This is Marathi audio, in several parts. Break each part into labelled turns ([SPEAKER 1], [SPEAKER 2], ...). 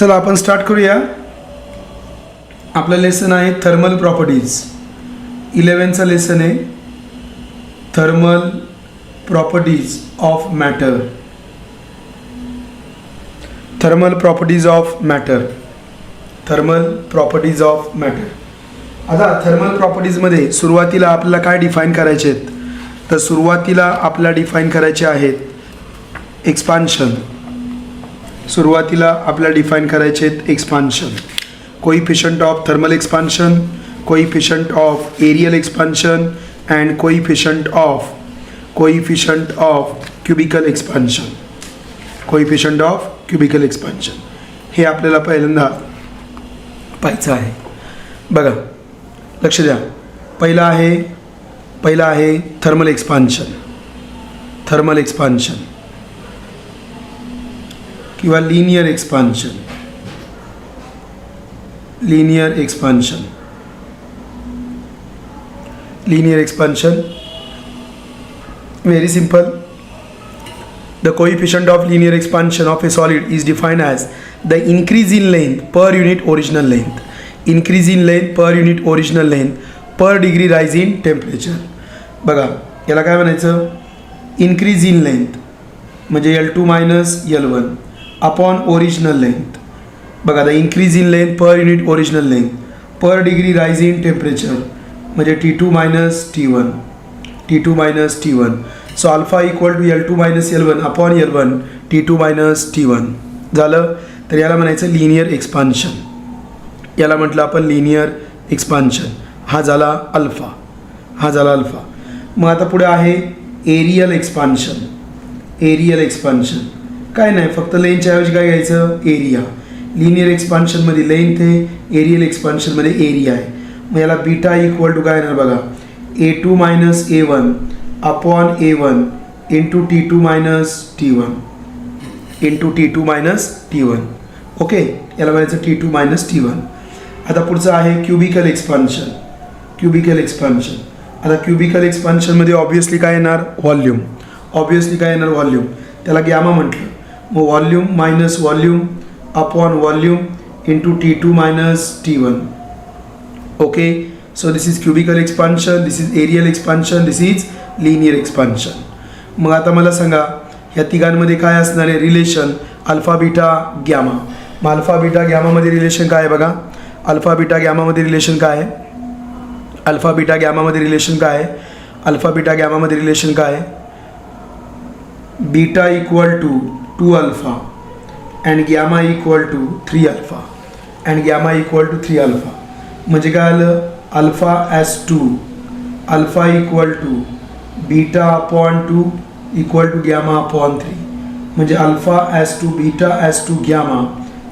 [SPEAKER 1] चला आपण स्टार्ट करूया. आपलं लेसन आहे थर्मल प्रॉपर्टीज. 11चा लेसन आहे thermal properties of matter. Thermal properties of matter. Thermal properties of matter. आता थर्मल प्रॉपर्टीजमध्ये सुरुवातीला आपल्याला काय डिफाईन करायचे आहेत, तर सुरुवातीला आपल्याला डिफाईन करायचे आहेत एक्सपान्शन. सुरुवातीला आपल्याला डिफाईन करायचे आहेत expansion. Coefficient of thermal expansion, coefficient of areal expansion and coefficient of cubical expansion. Coefficient of cubical expansion हे आपल्याला पहिल्यांदा पाहायचं आहे. बघा लक्ष द्या. पहिला आहे थर्मल एक्सपान्शन. थर्मल एक्सपान्शन किंवा linear expansion. Linear expansion. Linear expansion very simple. The coefficient of linear expansion of a solid is defined as the increase in length per unit original length. Increase in length per unit original length per degree rise in temperature. बघा याला काय म्हणायचं, increase in length म्हणजे L2 minus L1 upon original length. बघा the increase in length per unit original length per degree rise in temperature म्हणजे T2 minus T1. T2 minus T1. So alpha equal to L2 minus L1 upon L1 T2 minus T1 झालं. तर याला म्हणायचं लिनियर एक्सपान्शन. याला म्हटलं आपण लिनियर एक्सपान्शन. हा झाला अल्फा. हा झाला अल्फा. मग आता पुढे आहे एरियल एक्सपान्शन. एरियल एक्सपान्शन काय नाही, फक्त लेंथच्या ऐवजी काय घ्यायचं, एरिया. लिनियर एक्सपान्शनमध्ये लेंथ आहे, एरियल एक्सपान्शनमध्ये एरिया आहे. मग याला बीटा इक्वल टू काय येणार बघा, A2 minus A1 upon A1 into T2 minus T1 into T2 minus T1. Okay, याला म्हणायचं T2 minus T1. आता पुढचं आहे क्युबिकल एक्सपान्शन. Cubical expansion. आता क्युबिकल एक्सपान्शनमध्ये ऑब्वियसली काय येणार, व्हॉल्यूम. ऑब्वियसली काय येणार, व्हॉल्यूम. त्याला गॅमा म्हटलं. मग volume minus volume upon volume into T2 minus T1. Okay, so this is cubical expansion, this is aerial expansion, this is linear expansion. मग आता मला सांगा ह्या तिघांमध्ये काय असणार आहे रिलेशन, अल्फा बीटा गॅमा. मग अल्फा बीटा गॅमामध्ये रिलेशन काय आहे बघा. अल्फा बीटा गॅमामध्ये रिलेशन काय आहे, अल्फा बीटा गॅमामध्ये रिलेशन काय आहे, अल्फा बीटा गॅमामध्ये रिलेशन काय आहे, beta equal to 2 alpha and gamma equal to 3 alpha and gamma equal to 3 alpha. म्हणजे काय आलं, alpha is 2 alpha equal to beta upon 2 equal to gamma upon 3. म्हणजे alpha is 2 beta is 2 gamma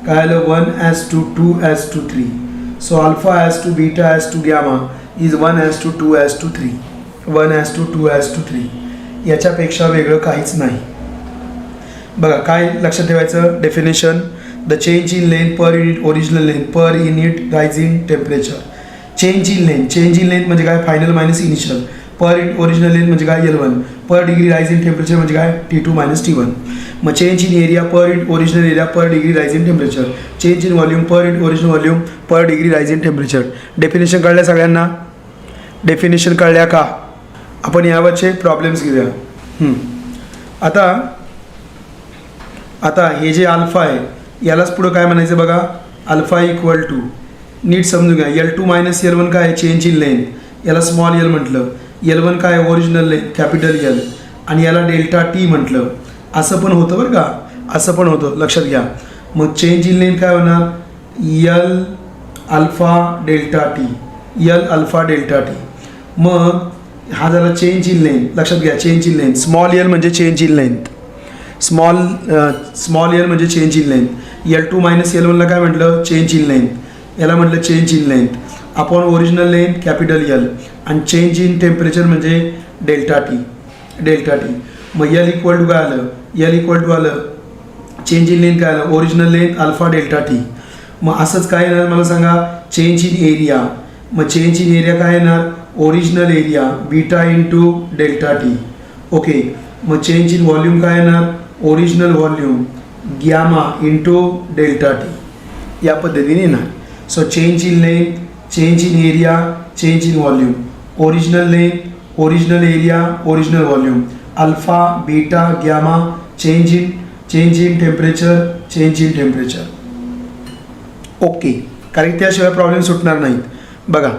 [SPEAKER 1] काय आलं 1 is 2 2 is 2 3. So alpha is 2 beta is 2 gamma is 1 is 2 2 is 2 3. 1 is 2 2 is 2 3. याच्यापेक्षा वेगळं काहीच नाही. बघा काय लक्षात ठेवायचं, definition the change in length per unit original length per unit rise in temperature. Change in length, change in length म्हणजे काय, final minus initial. Per unit original length म्हणजे काय L1. Per degree rise in temperature म्हणजे काय T2 मायनस T1. मग change in area per unit original area per degree rise in temperature. Change in volume per unit original volume per degree rise in temperature. Definition कळल्या सगळ्यांना, डेफिनेशन कळल्या का. आपण यावरचे प्रॉब्लेम्स घेऊया. आता हे जे अल्फा आहे यालाच पुढं काय म्हणायचं बघा, अल्फा इक्वल टू, नीट समजून घ्या, L2 मायनस L1 काय आहे, चेंज इन लेंथ. याला स्मॉल एल म्हटलं. L1 काय आहे, ओरिजिनल लेंथ कॅपिटल L. आणि याला डेल्टा टी म्हटलं. असं पण होतं बरं का, असं पण होतं, लक्षात घ्या. मग चेंज इन लेंथ काय होणार, L alpha delta T. L alpha delta T. मग हा झाला चेंज इन लेंथ, लक्षात घ्या. Change in length, small L म्हणजे change in length. Small L म्हणजे change in length. L2 minus L1ला काय म्हटलं, चेंज इन लेंथ. याला म्हटलं change in length upon original length capital L. आणि चेंज इन टेम्परेचर म्हणजे डेल्टा टी. Delta T. मग L इक्वल टू काय आलं, L इक्वल टू आलं चेंज इन लेंथ काय आलं, original length alpha delta T. मग असंच काय येणार मला सांगा, चेंज इन एरिया. मग चेंज इन एरिया काय येणार, original area beta into delta T. Okay. मग चेंज इन व्हॉल्यूम काय येणार, original volume gamma into delta T. या पद्धतीने येणार. So change in length, change in area, change in volume. Original length, original area, original volume. Alpha, beta, gamma, change in temperature, change in temperature. Okay, कारण त्याशिवाय प्रॉब्लेम सुटणार नाहीत. बघा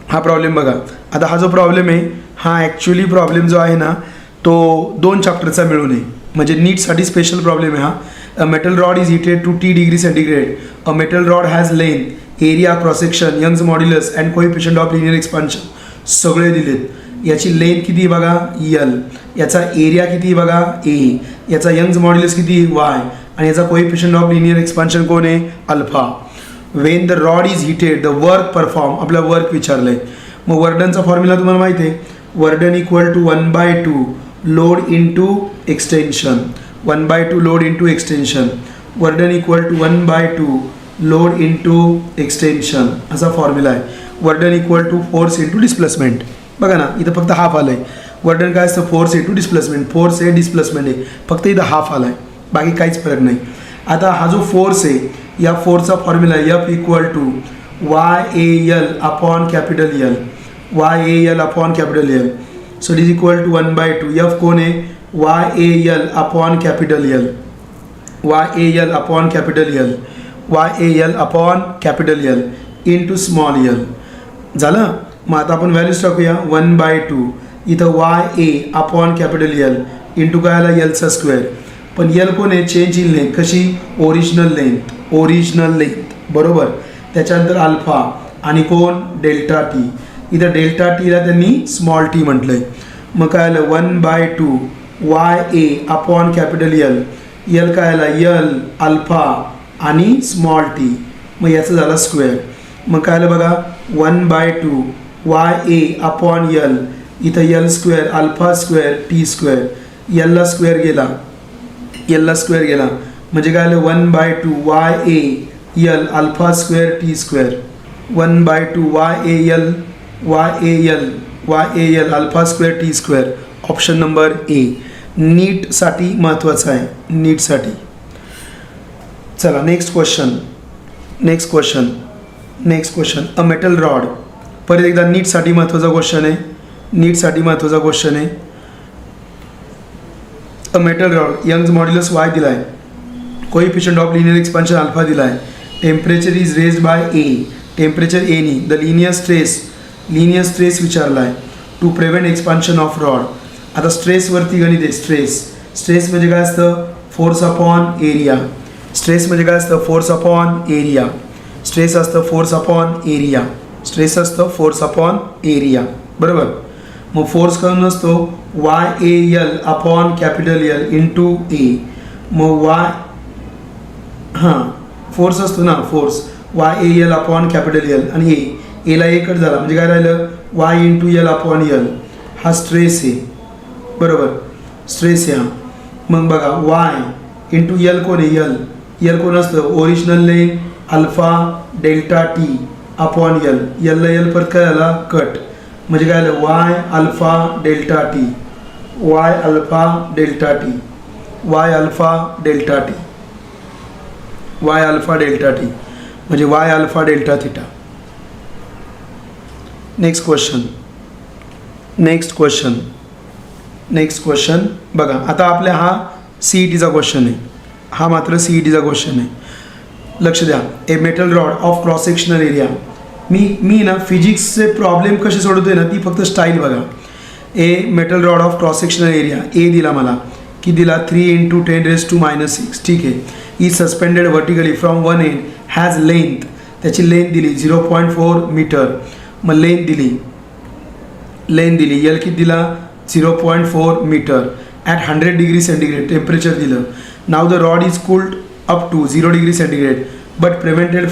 [SPEAKER 1] हा प्रॉब्लेम बघा. आता हा जो प्रॉब्लेम आहे हा ॲक्च्युली प्रॉब्लेम जो आहे ना तो 2 चॅप्टरचा मिळून आहे. म्हणजे नीटसाठी स्पेशल प्रॉब्लेम आहे हा. A metal rod is heated to T degree centigrade. A metal rod has length, area, cross section, Young's modulus and coefficient of linear expansion सगळे दिलेत. याची लेंथ किती बघा L, याचा एरिया किती बघा A, याचा यंग्स मॉड्युलस किती Y आणि याचा कोएफिशियंट ऑफ लिनियर एक्सपान्शन कोण आहे alpha. When the rod is heated the work perform, आपला वर्क विचारलं आहे. मग वर्डनचा फॉर्म्युला तुम्हाला माहिती आहे. Work done equal to 1/2 load into extension. 1/2 load into extension. Work done equal to 1/2 load into extension असा फॉर्म्युला आहे. Work done equal to force into displacement. बघा ना इथं फक्त हाफ आलं आहे. वर्डन काय असतं फोर्स इंटू डिस्प्लेसमेंट. फोर्स आहे डिस्प्लेसमेंट आहे, फक्त इथं हाफ आला आहे, बाकी काहीच फरक नाही. आता हा जो फोर्स आहे या फोर्सचा formula F equal to YAL upon capital L. YAL upon capital L. So it is equal to 1/2. F कोण आहे YAL upon capital L. YAL upon capital L. YAL upon capital L into small l. झालं. मग आता आपण व्हॅल्यूज टाकूया. 1/2 इथं YA upon capital L into काय आला Lचा स्क्वेअर. पण L कोण आहे चेंज इन लेंथ. कशी ओरिजिनल लेंथ, ओरिजिनल लेंथ बरोबर. त्याच्यानंतर अल्फा आणि कोण डेल्टा टी. इथं डेल्टा टीला त्यांनी स्मॉल टी म्हटलं आहे. मग काय आलं 1/2 YA upon capital L. L काय आला L अल्फा आणि स्मॉल टी. मग याचं झालं स्क्वेअर. मग काय आलं बघा 1/2 YA अपॉन L. इथं L square alpha square T square. Lला स्क्वेअर गेला, Lला स्क्वेअर गेला म्हणजे काय आलं 1/2 YAL alpha square T square. 1/2 YAL alpha square T square. Option number A नीटसाठी महत्त्वाचं आहे, नीटसाठी. चला next question. A metal rod. परत एकदा नीटसाठी महत्त्वाचा क्वेश्चन आहे, नीटसाठी महत्त्वाचा क्वेश्चन आहे. A metal rod Young's modulus Y दिला आहे, coefficient of linear expansion alpha दिला आहे, temperature is raised by A, temperature A नी. द लिनियर स्ट्रेस विचारला आहे to prevent expansion of rod. आता स्ट्रेसवरती गणित आहे. स्ट्रेस म्हणजे काय असतं फोर्स अपॉन एरिया. स्ट्रेस म्हणजे काय असतं फोर्स अपॉन एरिया. स्ट्रेस असतं फोर्स अपॉन एरिया. स्ट्रेस असतं फोर्स अपॉन एरिया बरोबर. मग फोर्स करून असतो YAL upon capital L into A. मग फोर्स असतो ना force YAL upon capital L आणि एला एकच झाला म्हणजे काय राहिलं Y into L upon L. हा स्ट्रेस आहे बरोबर, स्ट्रेस आहे हा. मग बघा Y इंटू L कोण आहे L कोण असतं original length alpha delta T upon L. Lला L परत काय झाला कट म्हणजे काय झालं Y alpha delta T. Y alpha delta T. Y alpha delta T. Y alpha delta T म्हणजे Y alpha delta theta. Next question बघा. आता आपल्या हा CETचा क्वेश्चन आहे, हा मात्र CETचा क्वेश्चन आहे. लक्ष द्या. A metal rod of cross sectional area. मी ना फिजिक्सचे प्रॉब्लेम कसे सोडवतोय ना ती फक्त स्टाईल बघा. A metal rod of cross sectional area A दिला मला की दिला 3 × 10⁻⁶. ठीक आहे. E suspended vertically from one end has length. त्याची लेंथ दिली 0.4 मीटर. मग लेंथ दिली L किती दिला 0.4 metre at 100 degree centigrade. Temperature दिलं. Now the rod is cooled up to 0 degree centigrade but prevented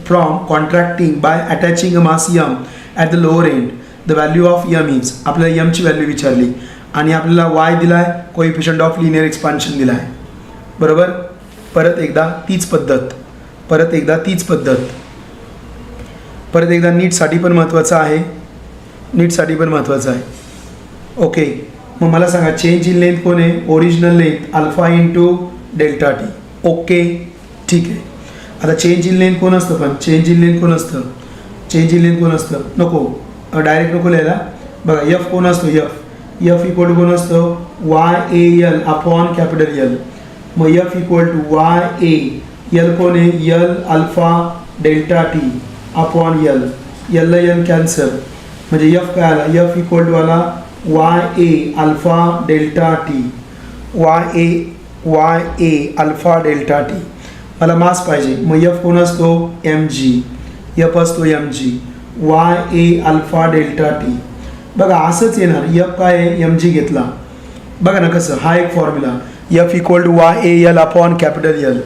[SPEAKER 1] from contracting by attaching a mass M at the lower end. The value of M is. आपल्याला Mची व्हॅल्यू विचारली आणि आपल्याला Y दिला आहे, कोएफिशियंट ऑफ लिनियर एक्सपान्शन दिला आहे बरोबर. परत एकदा तीच पद्धत नीटसाठी पण महत्त्वाचं आहे. ओके. मग मला सांगा चेंज इन लेंथ कोण आहे original length alpha into delta T. Okay ठीक आहे. आता चेंज इन लेंथ कोण असतं, पण चेंज इन लेंथ कोण असतं, चेंज इन लेंथ कोण असतं, नको डायरेक्ट नको लिहायला. बघा एफ कोण असतो, एफ इक्वल टू कोण असतं, YAL अपॉन कॅपिटल एल. मग एफ इक्वल टू YA, कोण आहे, यल alpha delta T upon L, एलला एल कॅन्सल, म्हणजे एफ काय आला, एफ इक्वल टू आला YA alpha delta T, YA alpha delta T. मला मास पाहिजे, मग एफ कोण असतो, mg, एफ असतो mg, YA alpha delta T. बघा असंच येणार, एफ काय आहे, mg घेतला. बघा ना कसं, हा एक formula, F equal to YAL upon capital L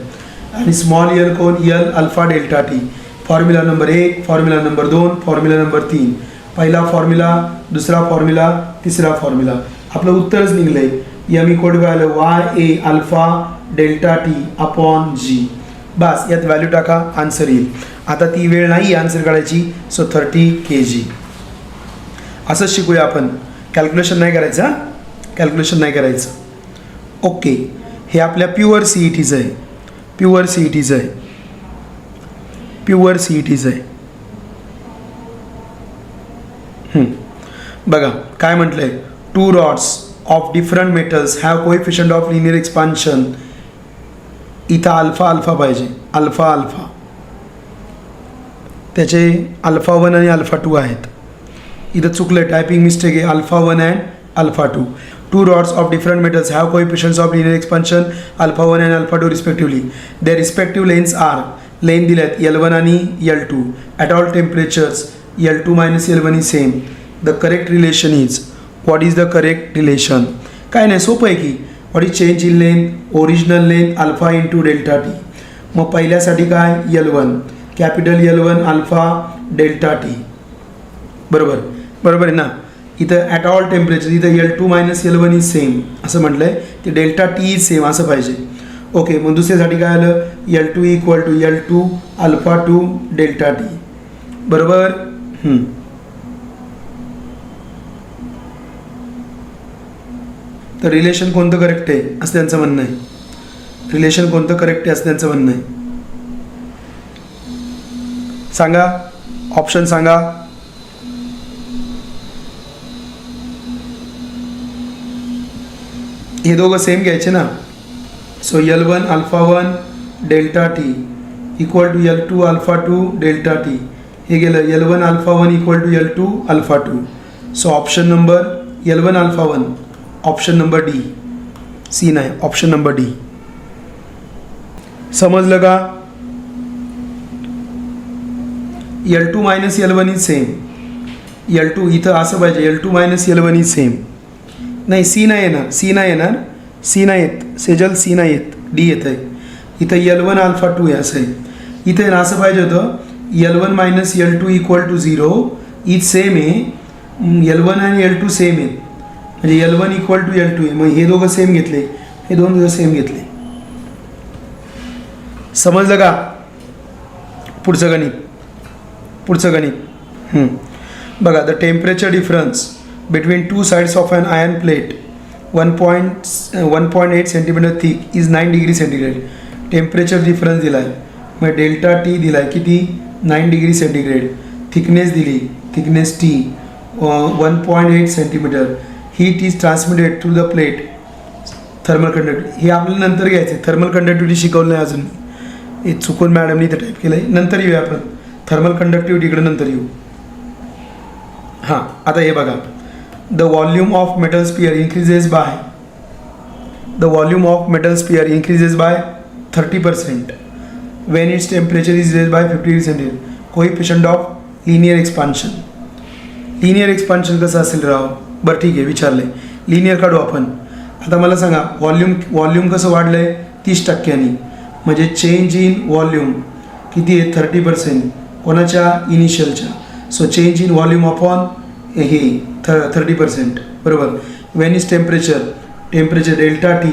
[SPEAKER 1] आणि स्मॉल एल कोण, L alpha delta T. Formula number 1, formula number 2, formula number 3. पहिला फॉर्म्युला, दुसरा फॉर्म्युला, तिसरा फॉर्म्युला. आपलं उत्तरच निघलं आहे, एम इक्वल टू काय आलं, YA alpha delta T upon G. बस यात व्हॅल्यू टाका, आन्सर येईल. आता ती वेळ नाही आन्सर काढायची, सो 30 kg. असंच शिकूया आपण, कॅल्क्युलेशन नाही करायचं, हां कॅल्क्युलेशन नाही करायचं. ओके, हे आपल्या प्युअर CETचं आहे, प्युअर CETचं आहे, प्युअर CETचं आहे. बघा काय म्हटलं आहे, 2 rods of different metals have coefficient of linear expansion. इथं अल्फा अल्फा पाहिजे, अल्फा अल्फा, त्याचे अल्फा 1 आणि अल्फा 2 आहेत. इथं चुकलं, टायपिंग मिस्टेक आहे, alpha 1 and alpha 2. 2 rods of different metals have coefficients of linear expansion alpha 1 and alpha 2 respectively. Their respective lengths are, length दिल्यात L1 आणि L2. At all temperatures L2 minus L1 is same. The correct relation is, what is the correct relation? काय नाही, सोपं आहे की, what is change in length, original length alpha into delta t. मग पहिल्यासाठी काय, L1 capital L1 alpha delta T, बरोबर बरोबर आहे ना. इथं ॲट ऑल टेम्परेचर, इथं L2 minus L1 is same असं म्हटलं आहे, ते डेल्टा टी इज सेम असं पाहिजे. ओके, मग दुसऱ्यासाठी काय आलं, L2 equal to L2 alpha 2 delta T, बरोबर. तर रिलेशन कोणतं करेक्ट आहे असं त्यांचं म्हणणं आहे, रिलेशन कोणतं करेक्ट आहे असं त्यांचं म्हणणं आहे. सांगा, ऑप्शन सांगा. हे दोघं सेम घ्यायचे ना, so L1 alpha 1 delta T equal to L2 alpha 2 delta T. हे गेलं L1 alpha 1 equal to L2 alpha 2. So option number L1 alpha 1, option number D, C नाही, ऑप्शन नंबर डी. समजलं का. L2 minus L1 is same, L2 इथं असं पाहिजे, L2 minus L1 is same. नाही, सी नाही येणार, सी नाही येणार, सी नाही येत सेजल, सी नाही येत, डी येत आहे. इथं L1 अल्फा 2 आहे असं आहे. इथे ना असं पाहिजे होतं, L1 minus L2 equal to 0 is same आहे, L1 आणि L2 सेम आहेत, म्हणजे L1 इक्वल टू L2 आहे. मग हे दोघं सेम घेतले, हे दोन सेम घेतले. समजलं का. पुढचं गणित, पुढचं गणित बघा. The temperature difference between two sides of an iron plate 1.8 centimeter thick is 9 degree centigrade. Temperature difference दिला आहे, मग डेल्टा टी दिला आहे किती, 9 डिग्री सेंटीग्रेड. थिकनेस दिली, thickness T 1.8 centimetre. Heat is transmitted through the plate. Thermal conductivity हे आपल्याला नंतर घ्यायचं आहे, थर्मल कंडक्टिव्हिटी शिकवलं नाही अजून, हे चुकून मॅडमनी इथं टाईप केलं आहे. नंतर येऊया आपण थर्मल कंडक्टिव्हिटीकडे, नंतर येऊ. हां, आता हे बघा. The volume of metal sphere increases by, the volume of metal sphere increases by 30% when its temperature is raised by 50 degrees centigrade. Coefficient of linear expansion. Linear expansion कसं असेल राव. बरं ठीक आहे, विचारलं आहे, लिनियर काढू आपण. आता मला सांगा, व्हॉल्यूम कसं वाढलं आहे, 30%. म्हणजे चेंज इन व्हॉल्यूम किती आहे, 30%. कोणाच्या, इनिशियलच्या. So change in volume upon हे 30%, बरोबर. When is temperature delta T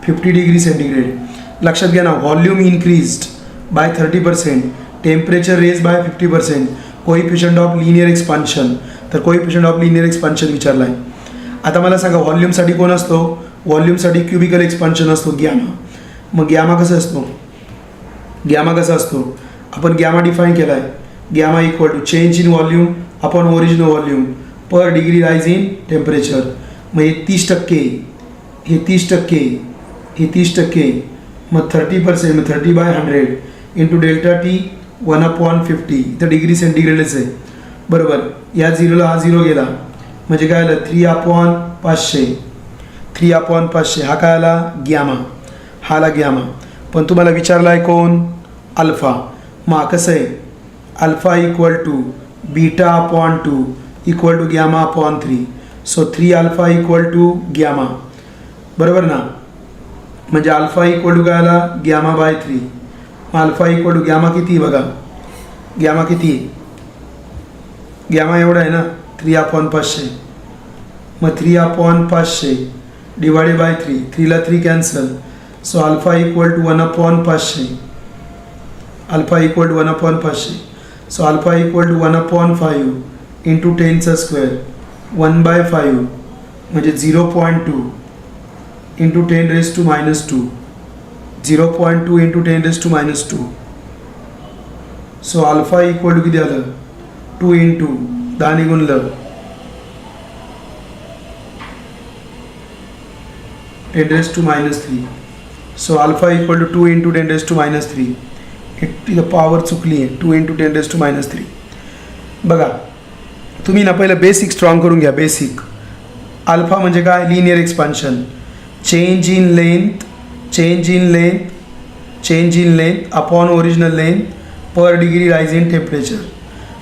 [SPEAKER 1] 50 degree centigrade. लक्षात घ्या ना, volume increased by 30%, temperature raise by 50%. Coefficient of linear expansion, तर कोएफिशियंट ऑफ लिनियर एक्सपान्शन विचारला आहे. आता मला सांगा, व्हॉल्यूमसाठी कोण असतो, व्हॉल्यूमसाठी क्युबिकल एक्सपान्शन असतो, गॅमा. मग गॅमा कसं असतो, गॅमा कसा असतो, आपण गॅमा डिफाईन केला आहे. Gamma equal to change in volume upon original volume per degree rise in temperature. मग हे 30%, हे 30%, हे 30%, मग 30%, मग 30/100 इंटू डेल्टा टी 1/50. इथं डिग्री सेंटीग्रेडच आहे बरोबर. या झिरोला हा झिरो गेला म्हणजे काय आलं 3/500. 3/500 हा काय आला गॅमा, हा आला गॅमा. पण तुम्हाला विचारला आहे कोण अल्फा. मग कसं आहे alpha equal to beta upon 2 equal to gamma upon 3. So 3 alpha equal to gamma बरोबर ना. म्हणजे अल्फा इक्वल टू काय आला गॅमा/3. मग अल्फा इक्वल टू गॅमा किती बघा, गॅमा किती, गॅमा एवढा आहे ना 3/500. मग 3/500 डिवायडेड बाय 3, 3ला 3 cancel. So alpha equal to 1/500. Alpha equal to 1/500. So alpha equal to 1/5 into 10चा स्क्वेअर 1/5 म्हणजे 0.2 into 10⁻². 0.2 into 10⁻². So alpha equal to किती आलं 2 इंटू 10 ने गुणलं 10⁻3. So alpha equal to 2 into 10⁻3. ती पॉवर चुकली आहे 2 इंटू 10⁻3. बघा तुम्ही ना पहिलं बेसिक स्ट्रॉंग करून घ्या. बेसिक अल्फा म्हणजे काय linear expansion, change in length, change in length, change in length upon original length per degree rise in temperature.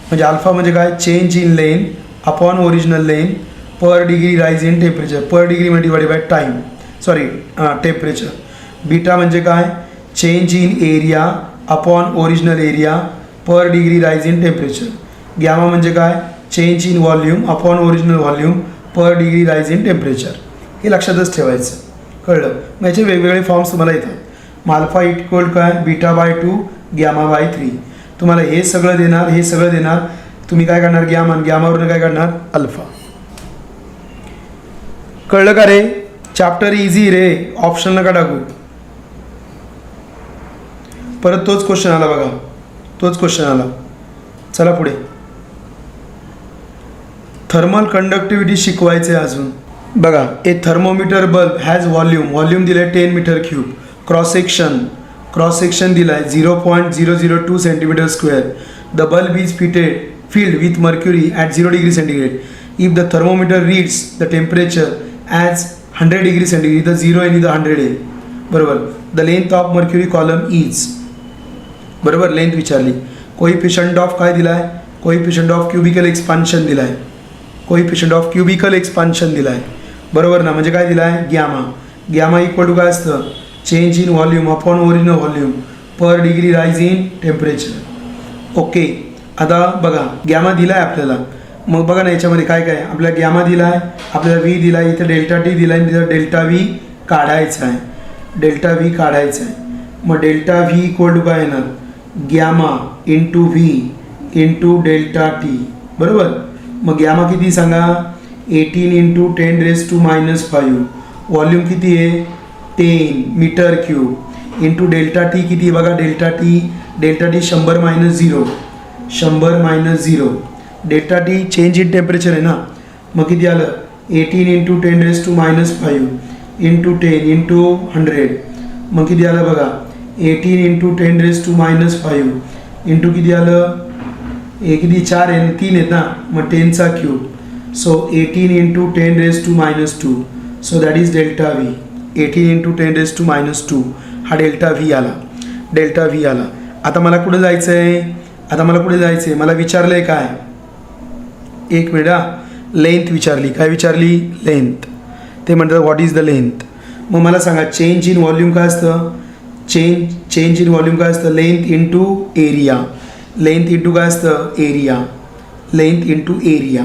[SPEAKER 1] म्हणजे अल्फा म्हणजे काय change in length upon original length per degree rise in temperature. Per degree म्हणजे divided by time, sorry temperature. Beta म्हणजे काय change in area upon original area per degree rise in temperature. Gamma म्हणजे काय change in volume upon original volume per degree rise in temperature. हे लक्षातच ठेवायचं, कळलं. मग याचे वेगवेगळे फॉर्म्स तुम्हाला येतात. मग अल्फा इक्वल काय बीटा/2 गॅमा/3. तुम्हाला हे सगळं देणार, हे सगळं देणार. तुम्ही काय करणार गॅमा, गॅमावरून काय करणार अल्फा. कळलं का रे. चॅप्टर इझी रे, ऑप्शन नका टाकू. परत तोच क्वेश्चन आला बघा, तोच क्वेश्चन आला. चला पुढे. थर्मल कंडक्टिव्हिटी शिकवायचे अजून. बघा a thermometer bulb has volume, volume दिलं आहे 10 मीटर क्यूब. क्रॉस सेक्शन दिला आहे 0.002 centimetre square. The bulb is filled with mercury at 0 degree centigrade. If the thermometer reads the temperature as 100 degree centigrade, इथं 0 आहे इथं 100 आहे बरोबर. The length of mercury column is बरोबर, लेंथ विचारली. कोइफिशियंट ऑफ काय दिला आहे, कोइफिशियंट ऑफ क्युबिकल एक्सपान्शन दिला आहे. कोइफिशियंट ऑफ क्युबिकल एक्सपान्शन दिला आहे बरोबर ना. म्हणजे काय दिला आहे गॅमा. गॅमा इक्वल टू काय असतं change in volume upon original volume per degree rise in temperature. Okay. आता बघा गॅमा दिला आहे आपल्याला. मग बघा ना याच्यामध्ये काय काय आपल्याला गॅमा दिला आहे, आपल्याला व्ही दिला आहे, इथं डेल्टा टी दिला आहे, तिथं डेल्टा व्ही काढायचा आहे. डेल्टा व्ही काढायचा आहे. मग डेल्टा व्ही इक्वल टू काय येणार gamma into V into delta T बरोबर. मग गॅमा किती सांगा 18 इंटू 10⁻⁻5. व्हॉल्यूम किती आहे 10 metre cube into delta T किती बघा delta T 100 - 0 delta T change in temperature आहे ना. मग किती आलं 18 इंटू 10⁻⁵ इंटू 10 इंटू 100. मग किती आलं बघा 18 इंटू 10⁻⁵ इंटू किती आलं किती 4 आहे 3 आहेत ना. मग 10चा cube. So 18 into 10⁻². So that is delta V. 18 into 10⁻² हा डेल्टा व्ही आला. डेल्टा व्ही आला. आता मला कुठं जायचं आहे, आता मला कुठे जायचं आहे, मला विचारलं आहे काय एक मिनिट लेंथ विचारली. काय विचारली लेंथ. ते म्हणतात व्हॉट इज द लेंथ. मग मला सांगा चेंज इन व्हॉल्यूम काय असतं, चेंज इन व्हॉल्यूम काय असतं length into area. Length into काय असतं एरिया. लेंथ इंटू एरिया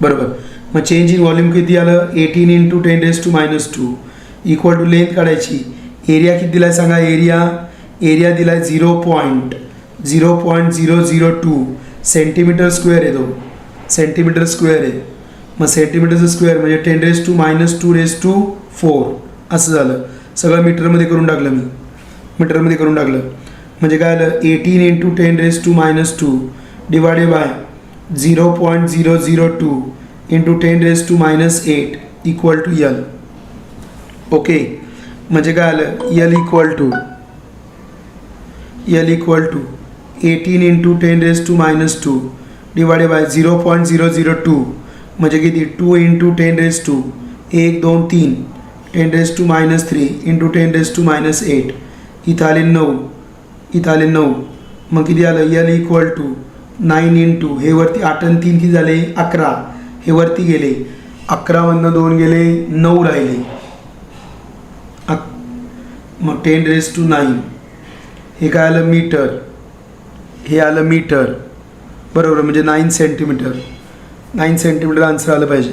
[SPEAKER 1] बरोबर. मग चेंज इन व्हॉल्यूम किती आलं 18 इंटू 10⁻² इक्वल टू लेंथ काढायची. एरिया किती दिला आहे सांगा एरिया दिला आहे 0.002 सेंटीमीटर स्क्वेअर आहे. तो सेंटीमीटर स्क्वेअर आहे. मग सेंटीमीटरचं स्क्वेअर म्हणजे 10⁻²⁴ असं झालं. सगळं मीटरमध्ये करून टाकलं मी. मीटरमध्ये करून टाकलं म्हणजे काय आलं 18 into 10⁻² divided by 0.002 into 10⁻8 equal to L. Okay म्हणजे काय आलं L equal to 18 into 10⁻² divided by 0.002 म्हणजे किती 2 इंटू 10⁻, 1 2 3 10⁻³ इंटू 10⁻8 इथं आले 9 मग किती आलं यल इक्वल टू 9 इंटू हे वरती 8 आणि 3 किती झाले 11 हे वरती गेले 11 मधनं 2 गेले 9 राहिले मग 10⁻9 हे काय आलं मीटर हे आलं मीटर बरोबर म्हणजे 9 सेंटीमीटर आन्सर आलं पाहिजे.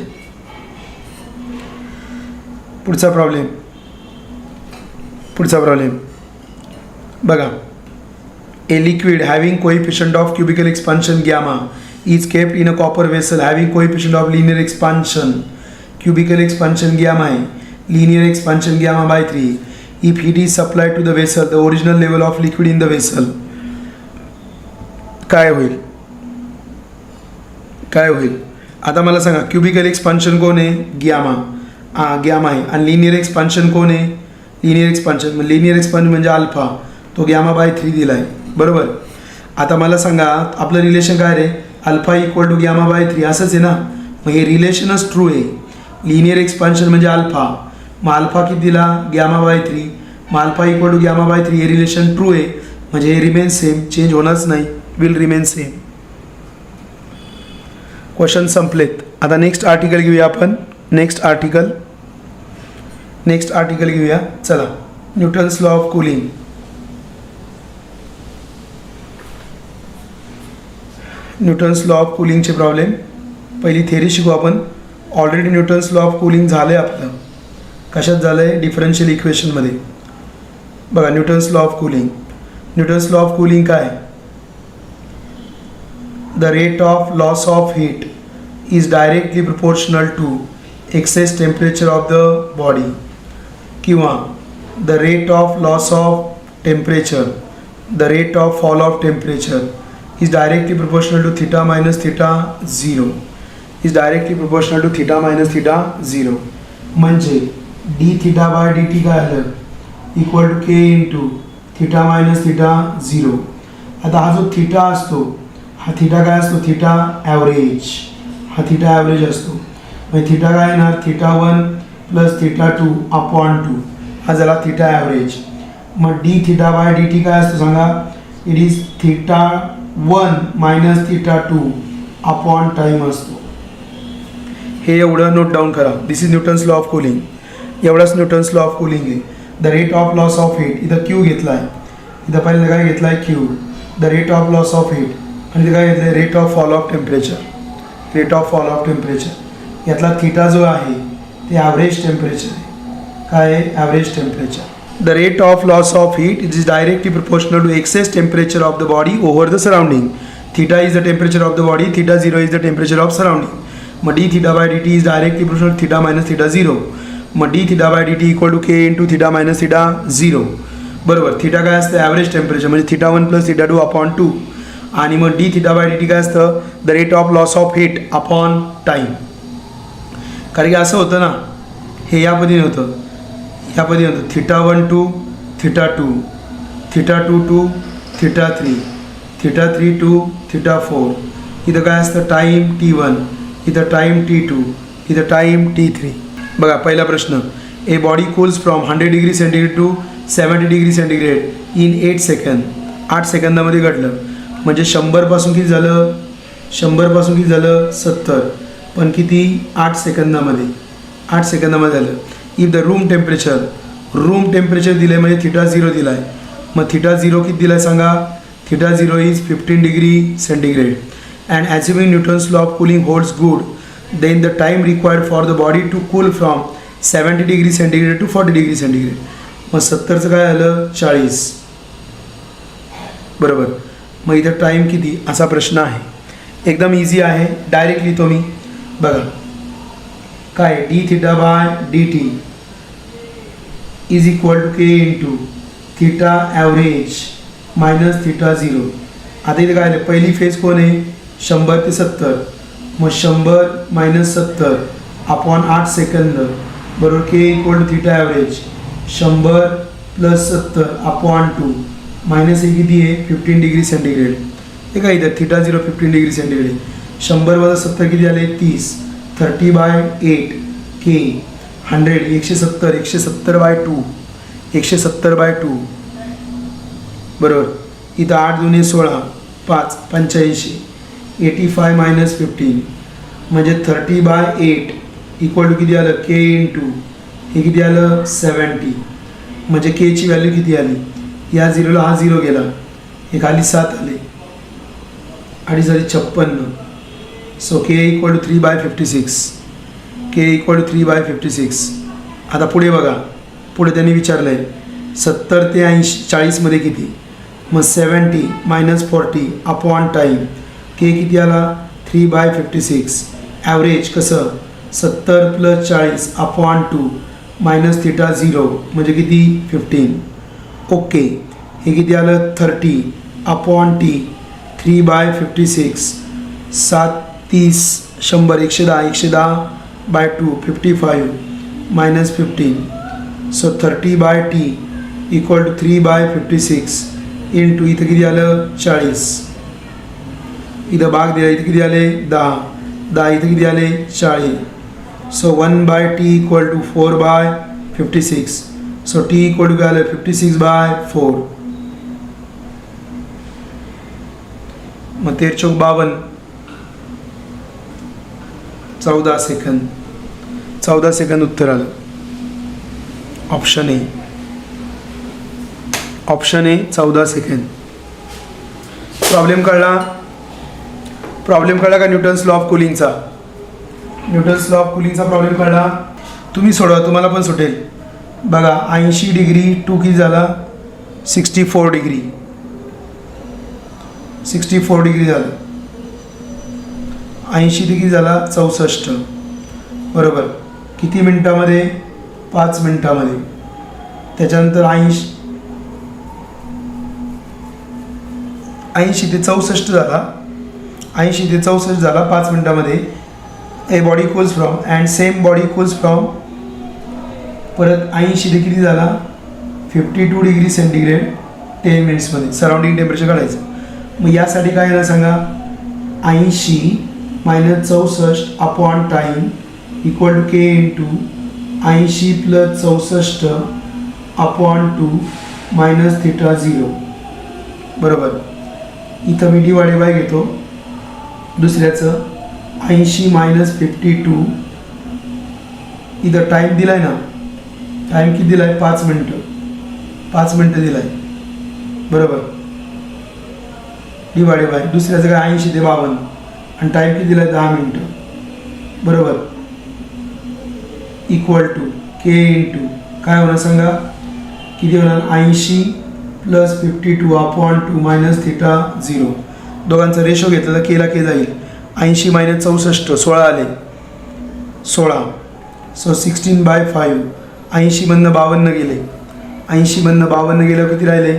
[SPEAKER 1] पुढचा प्रॉब्लेम बघा A liquid having coefficient of cubical expansion gamma is kept in a copper vessel having coefficient of linear expansion. Cubical expansion gamma आहे linear expansion gamma by 3. If heat is supplied to the vessel, the original level of liquid in the vessel काय होईल आता मला सांगा क्युबिकल एक्सपान्शन कोण आहे गॅमा आहे आणि लिनियर एक्सपान्शन कोण आहे लिनियर एक्सपान्शन म्हणजे अल्फा तो गॅमा बाय 3 दिला आहे बरोबर. आता मला सांगा आपलं रिलेशन काय रे alpha equal to gamma by 3 असंच आहे ना मग हे रिलेशनच ट्रू आहे. लिनियर एक्सपान्शन म्हणजे अल्फा मग अल्फा किती दिला गॅमा बाय 3 मग alpha equal to gamma by 3 हे रिलेशन ट्रू आहे म्हणजे हे रिमेन सेम चेंज होणारच नाही विल रिमेन सेम. क्वेश्चन संपलेत. आता नेक्स्ट आर्टिकल घेऊया आपण नेक्स्ट आर्टिकल घेऊया चला Newton's law of cooling. Newton's law of कूलिंगचे प्रॉब्लेम पहिली थेरी शिकू आपण. Already Newton's law of cooling झालं आहे आपलं कशात झालं आहे डिफरन्शियल इक्वेशनमध्ये. बघा न्यूटन्स लॉ ऑफ कूलिंग काय the rate of loss of heat is directly proportional to excess temperature of the body किंवा the rate of loss of temperature the rate of fall of temperature is directly proportional to theta minus theta 0 म्हणजे d theta by dt काय आलं equal to k into theta minus theta 0. आता हा जो थीटा असतो हा थीटा काय असतो थीटा ॲव्हरेज असतो म्हणजे थीटा काय येणार थीटा 1 प्लस थीटा 2 अपॉन 2 हा झाला थीटा ॲव्हरेज. मग D theta by D T काय असतो सांगा it is theta 1 minus theta 2 upon time असतो. हे एवढं नोट डाऊन करा. This is Newton's law of cooling. एवढाच न्यूटन्स लॉ ऑफ कूलिंग आहे. The rate of loss of heat इथं क्यू घेतला आहे इथं पहिल्यांदा काय घेतला आहे Q the rate of loss of heat आणि ते काय घेतलं rate of fall of temperature यातला थीटा जो आहे ते ॲव्हरेज टेम्परेचर आहे काय आहे average temperature. The rate of loss of heat it is directly proportional to excess temperature of the body over the surrounding. Theta is the temperature of the body theta 0 is the temperature of surrounding. मग D theta by D T is directly proportional theta minus theta 0. मग D theta by D T equal to K into theta minus theta 0 बरोबर. थीटा काय असतं ॲव्हरेज टेम्परेचर म्हणजे थीटा 1 प्लस थीटा 2 अपॉन 2 आणि मग D theta by D T काय असतं the rate of loss of heat upon time. कारण की असं होतं ना हे या पद्धतीने होतं theta 1 to theta 2 theta 2 to theta 3 theta 3 to theta 4 इथं काय असतं टाईम T1 इथं टाईम T2 इथं टाईम T3. बघा पहिला प्रश्न a body cools from 100 degree centigrade to 70 degree centigrade in 8 second 8 सेकंदामध्ये घडलं म्हणजे 100 पासून किती झालं 70 पण किती 8 सेकंदामध्ये झालं. इफ द रूम टेम्परेचर दिलं म्हणजे थीटा 0 दिला आहे मग थीटा 0 किती दिला आहे सांगा theta 0 is 15 degree centigrade and assuming Newton's law of cooling holds good then the time required for the body to cool from 70 degree centigrade to 40 degree centigrade. मग 70चं काय झालं 40 बरोबर. मग इथं टाईम किती असा प्रश्न आहे. एकदम इझी आहे डायरेक्टली तो मी बघा काय D theta by D T is equal to K into theta average minus theta 0. आता इथे काय आलं, पहिली फेज कोण आहे 100 ते 70, मग 100 मायनस 70 अपॉन 8 सेकंद बरोबर K equal to theta average 100 plus 70 upon 2 minus हे किती आहे 15 डिग्री सेंटीग्रेड. हे काय इथं थिटा 0 15 डिग्री सेंटीग्रेड. 100 वजा 70 किती आले 30, 30/8 के 100 170 170/2 170/2 बरोबर. इथं 8 दुने 16 5 85 85 मायनस 15 म्हणजे 30/8 इक्वल टू किती आलं के इंटू हे किती आलं 70. म्हणजे केची व्हॅल्यू किती आली, या झिरोला हा झिरो गेला, हे खाली 7 आले, अडीच झाली 56. So K equal to 3/56, K equal to 3/56. आता पुढे बघा, पुढे त्यांनी विचारलं आहे 70 ते 80 40मध्ये किती, मग 70 मायनस 40 अपॉन टाईम के किती आला 3/56. ॲव्हरेज कसं 70 प्लस 40 अपॉन 2 मायनस थिटा 0 म्हणजे किती 15. ओके, हे किती आलं 30 upon T 3/56 7 30 100 110 110/2 55 minus 15. So 30/t equal to 3/56 into इथं किती आलं 40, इथं भाग दिला, इथं किती आले 10 इथं किती आले 40. So 1/t equal to 4/56. So t equal to काय आलं 56/4. मग 13 चौक 52 14 सेकंद 14 सेकंद उत्तर आलं. Option A 14 second. प्रॉब्लेम कळला का न्यूटन्स लॉ ऑफ कुलिंगचा. न्यूटन्स लॉ ऑफ कुलिंगचा प्रॉब्लेम कळला, तुम्ही सोडवा, तुम्हाला पण सुटेल. बघा 80 डिग्री 2 किती झाला 64 डिग्री 64 डिग्री झालं. 80 डिग्री झाला 64 बरोबर. किती मिनटामध्ये 5 मिनटामध्ये. त्याच्यानंतर 80 ते 64 झाला 80 ते 64 झाला 5 मिनटामध्ये. A body cools from and same body cools from परत 80 ते किती झाला 52 डिग्री सेंटीग्रेड 10 मिनिट्समध्ये. सराउंडिंग टेम्परेचर काढायचं. मग यासाठी काय आहे ना सांगा, 80 minus 64 upon time equal to K into 80 plus 64 upon 2 minus theta 0 बरोबर. इथं मी डी/बाय घेतो दुसऱ्याचं 80 मायनस 52. इथं टाईम दिला आहे ना, टाईम किती दिला आहे 5 मिनटं दिला आहे बरोबर. डी/बाय दुसऱ्याचं काय 80 ते 52 आणि टाईम किती दिला आहे 10 मिनटं बरोबर. इक्वल टू के इंटू काय होणार सांगा, किती होणार 80 प्लस 52 अपॉन 2 मायनस थिटा 0. दोघांचा रेशो घेतला तर केला के जाईल. 80 मायनस 64 16 आले 16. सो 16/5. 80 मधनं 52 गेले, 80 मधनं 52 गेल्यावर किती राहिले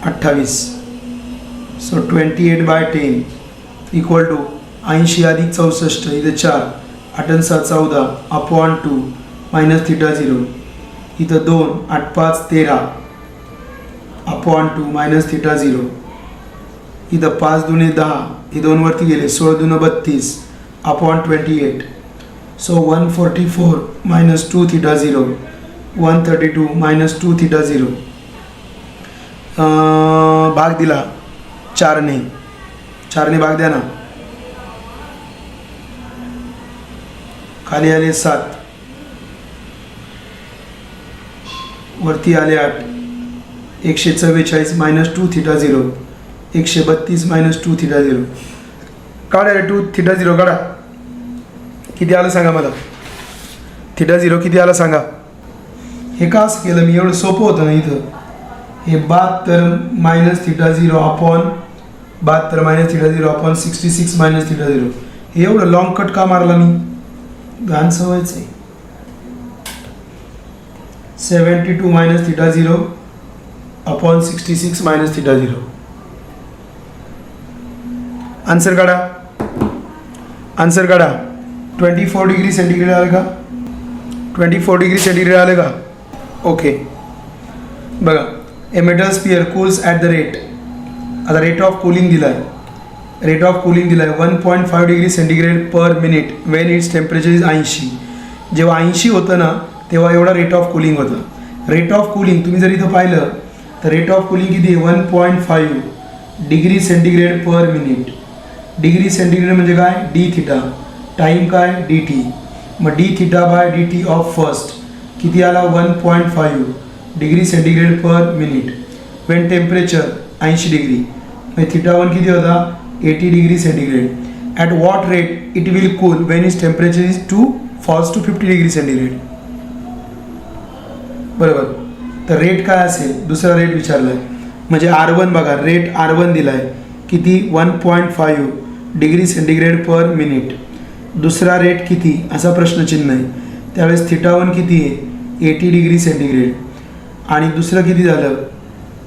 [SPEAKER 1] 28. सो 28/10 इक्वल टू 80 अधिक 64 इथे 4 8 आणि 7 14 अपॉन 2 मायनस थिटा 0. इथं 2 8 5 13 अपॉन 2 मायनस थिटा 0. इथं 5 दुने 10 हे 2 वरती गेले 16 दुने 32 upon 28. So 144 minus 2 theta 0 132 minus 2 theta 0. भाग दिला 4ने भाग द्या ना, खाली आले 7 वरती आले 8. 144 मायनस 2 थिटा 0 132 मायनस 2 थिटा 0. काढा रे 2 थिटा 0 काढा. किती आलं सांगा मला, थिटा 0 किती आलं सांगा. हे का असं केलं मी, एवढं सोपं होतं ना. इथं हे 72 minus theta 0 upon 72 minus theta 0 upon 66 minus theta 0. हे एवढं लॉंग कट का मारला मी, घाण सवयच आहे. 72 minus theta 0 upon 66 minus theta 0. Answer काढा. आन्सर काढा. 24 डिग्री सेंटीग्रेड आलं का? 24 डिग्री सेंटीग्रेड आलं का? ओके. बघा, a metal sphere cools at the rate. आता रेट ऑफ कूलिंग दिला आहे. रेट ऑफ कूलिंग दिला आहे 1.5 degree centigrade per minute when its temperature is 80. जेव्हा 80 होतं ना तेव्हा एवढा रेट ऑफ कूलिंग होतं. रेट ऑफ कूलिंग तुम्ही जर इथं पाहिलं तर रेट ऑफ कूलिंग किती आहे? 1.5 degree centigrade per minute. Degree centigrade म्हणजे काय? D theta. टाईम काय? D T. मग D theta by D T of first किती आला? 1.5 degree centigrade per minute when temperature 80 degree. मग थिटा 1 किती होता? 80 degree centigrade. At what rate it will cool when is temperature is falls to 50 degree centigrade. बरोबर. तर रेट काय असेल? दुसरा रेट विचारला आहे. म्हणजे R1 बघा, रेट R1 दिला आहे किती? 1.5 डिग्री सेंटीग्रेड पर मिनिट. दुसरा रेट किती असा प्रश्नचिन्ह आहे. त्यावेळेस थिटा 1 किती आहे? 80 डिग्री सेंटीग्रेड. आणि दुसरं किती झालं?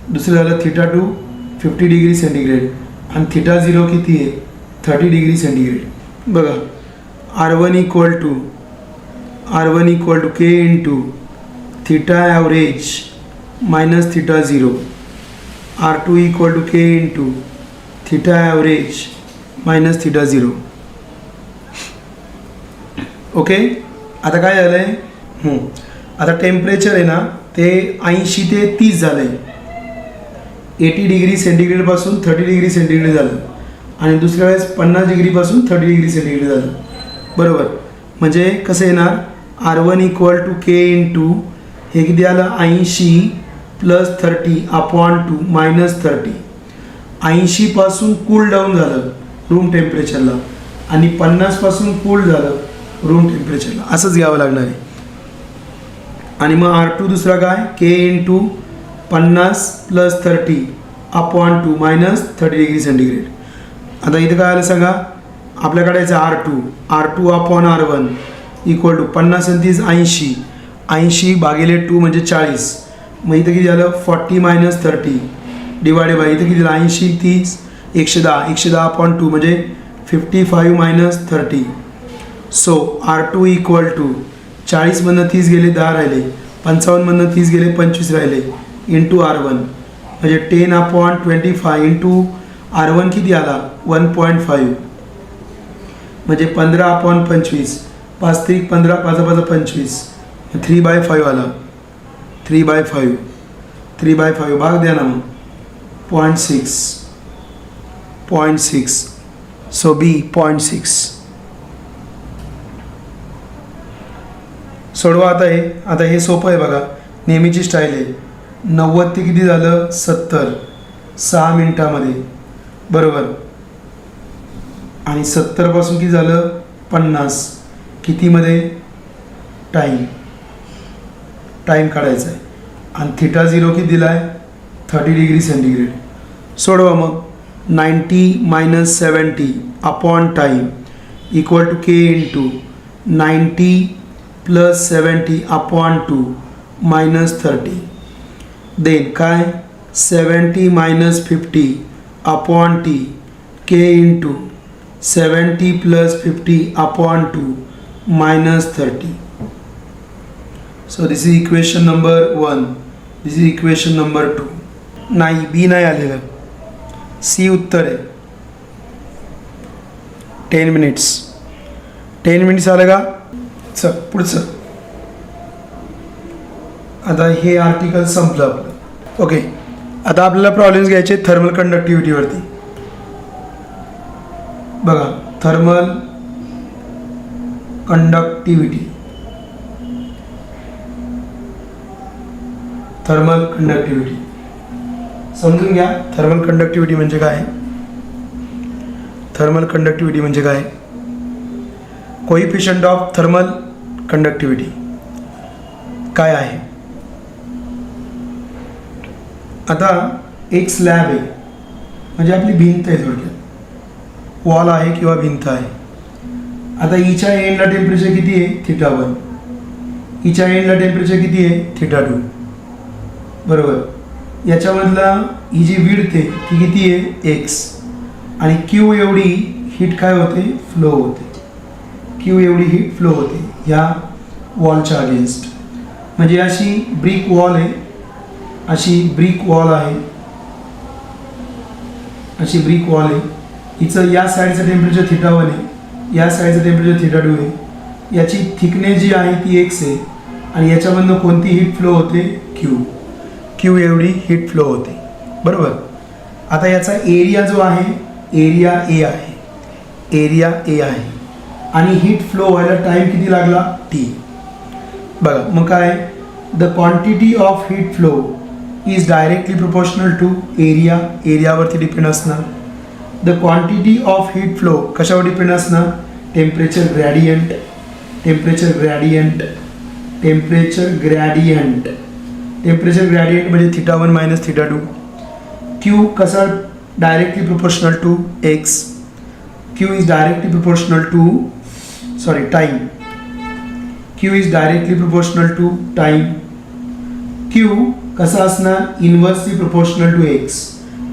[SPEAKER 1] दुसरं झालं थिटा 2 50 डिग्री सेंटीग्रेड. आणि थिटा 0 किती आहे? 30 डिग्री सेंटीग्रेड. बघा, R1 equal to K into theta average minus theta 0. R2 equal to K into theta average minus theta 0. Okay. आता काय झालं आहे? आता टेम्परेचर आहे ना ते 80 ते 30 झालं आहे. 80 डिग्री सेंटीग्रेडपासून 30 डिग्री सेंटीग्रेड झालं. आणि दुसऱ्या वेळेस 50 डिग्रीपासून 30 डिग्री सेंटीग्रेड झालं. बरोबर. म्हणजे कसं येणार? R1 equal to K into हे किती आलं? 80 प्लस 30 अपॉन 2 मायनस 30. 80पासून कूल डाऊन झालं रूम टेम्परेचरला आणि 50पासून कूल झालं रूम टेम्परेचरला. असंच घ्यावं लागणार आहे. आणि मग R2 दुसरा काय? K into 50 plus 30 upon 2 minus 30 degree centigrade. आता इथं काय आलं सांगा? आपल्याकडे याचं R2 upon R1 equal to 50 आणि 30 80. 80 भागिले 2 म्हणजे 40. मग इथं किती झालं? 40 मायनस 30 डिवायडेड बाय इथं किती झालं? 80 30 110 अपॉन 2 म्हणजे 55 minus 30. So R2 equal to 40मधनं 30 गेले 10 राहिले. 55मधनं 30 गेले 25 राहिले इंटू R1 म्हणजे 10 अपॉन 25 इंटू R1 किती आला? 1.5 म्हणजे 15 अपॉन 25. 5 3 15 5 5 25 3/5 आला. 3/5 भाग द्या ना मग. 0.6. So B 0.6. सोडवा आता हे सोपं आहे बघा. नेहमीची स्टाईल आहे. 90 ते किती झालं? 70 6 मिनिटामध्ये. बरोबर. आणि 70पासून किती झालं? 50 कितीमध्ये? टाईम काढायचा आहे. आणि थिटा 0 किती दिला आहे? 30 डिग्री सेंटीग्रेड. सोडवा मग. 90 minus 70 upon time equal to K into 90 plus 70 upon 2 minus 30. Then काय? 70 minus 50 upon T K into 70 plus 50 upon 2 minus 30. So this is equation number 1. This is equation number 2. नाही, बी नाही आलेलं. सी उत्तर आहे. 10 मिनिट्स. 10 मिनिट्स आलं का? चल पुढचं. आता हे आर्टिकल संपलं आपलं. ओके. आता आपल्याला प्रॉब्लेम्स घ्यायचे थर्मल कंडक्टिव्हिटीवरती. बघा, थर्मल कंडक्टिव्हिटी. थर्मल कंडक्टिव्हिटी समजून घ्या. थर्मल कंडक्टिव्हिटी म्हणजे काय? थर्मल कंडक्टिव्हिटी म्हणजे काय? कोइफिशियंट ऑफ थर्मल कंडक्टिव्हिटी काय आहे? आता एक स्लॅब आहे म्हणजे आपली भिंत आहे, थोडक्यात वॉल आहे किंवा भिंत आहे. आता ईच्या एंडला टेम्परेचर किती आहे θ1, ईच्या एंडला टेम्परेचर किती आहे θ2, बरोबर. याच्यामधला ही जी विड्थ आहे ती किती आहे x, आणि क्यू एवढी हीट काय होते फ्लो होते, क्यू एवढी हीट फ्लो होते ह्या वॉलच्या अगेन्स्ट. म्हणजे अशी ब्रिक वॉल आहे, अशी ब्रिक वॉल आहे, अशी ब्रिक वॉल आहे. हिचं या साईडचं टेम्परेचर θ1 आहे, या साईडचं टेम्परेचर θ2 आहे. याची थिकनेस जी आहे ती x आहे, आणि याच्यामधनं कोणती हीट फ्लो होते क्यू, क्यू एवढी हीट फ्लो होते, बरोबर. आता याचा एरिया जो आहे एरिया ए आहे, एरिया ए आहे, आणि हीट फ्लो व्हायला टाईम किती लागला टी. बघा मग काय, the quantity of heat flow is directly proportional to area, एरियावरती डिपेंड असणार. The quantity of heat flow कशावर डिपेंड असणार, temperature gradient, temperature gradient, temperature gradient, temperature gradient म्हणजे θ1 मायनस θ2. क्यू कसा directly proportional to X, Q is directly proportional to time, Q is directly proportional to time. Q कसा असणार इन्व्हर्सली प्रोपोर्शनल टू एक्स.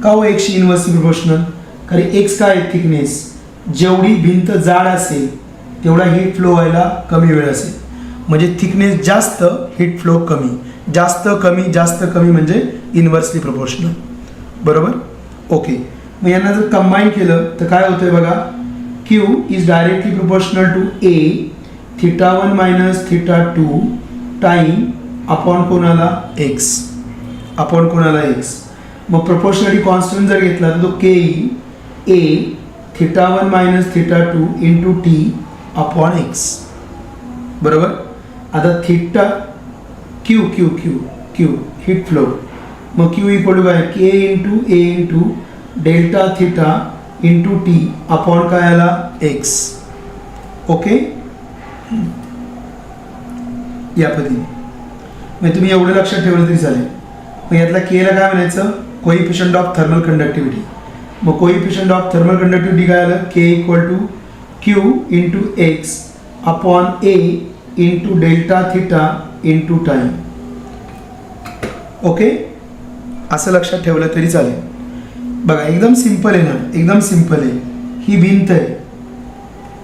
[SPEAKER 1] का हो एक्सची इन्व्हर्सली प्रोपोर्शनल, कारण एक्स काय थिकनेस, जेवढी भिंत जाड असेल तेवढा हीट फ्लो व्हायला कमी वेळ असेल. म्हणजे थिकनेस जास्त हीट फ्लो कमी, जास्त कमी म्हणजे इन्व्हर्सली प्रोपोर्शनल, बरोबर. ओके, मग यांना जर कंबाईन केलं तर काय होतंय बघा, Q is directly proportional to A θ1 minus θ2 time upon कोणाला एक्स, अपॉन कोणाला एक्स. मग प्रोपोर्शनलिटी कॉन्स्टंट जर घेतला तर तो K A θ1 minus θ2 into T upon X, बरोबर. आता theta Q Q Q Q heat flow, मग क्यू इक्वल टू काय K into A into delta theta into T upon काय आला एक्स. ओके, या पद्धतीने मग तुम्ही एवढं लक्षात ठेवलं तरी चालेल. मग यातला केला काय म्हणायचं, कोइफिशियंट ऑफ थर्मल कंडक्टिव्हिटी. मग कोइफिशियंट ऑफ थर्मल कंडक्टिव्हिटी काय आलं, K equal to Q into X upon A into delta theta into time. Okay, असं लक्षात ठेवलं तरी चालेल. बघा एकदम सिंपल आहे ना, एकदम सिंपल आहे. ही भिंत आहे,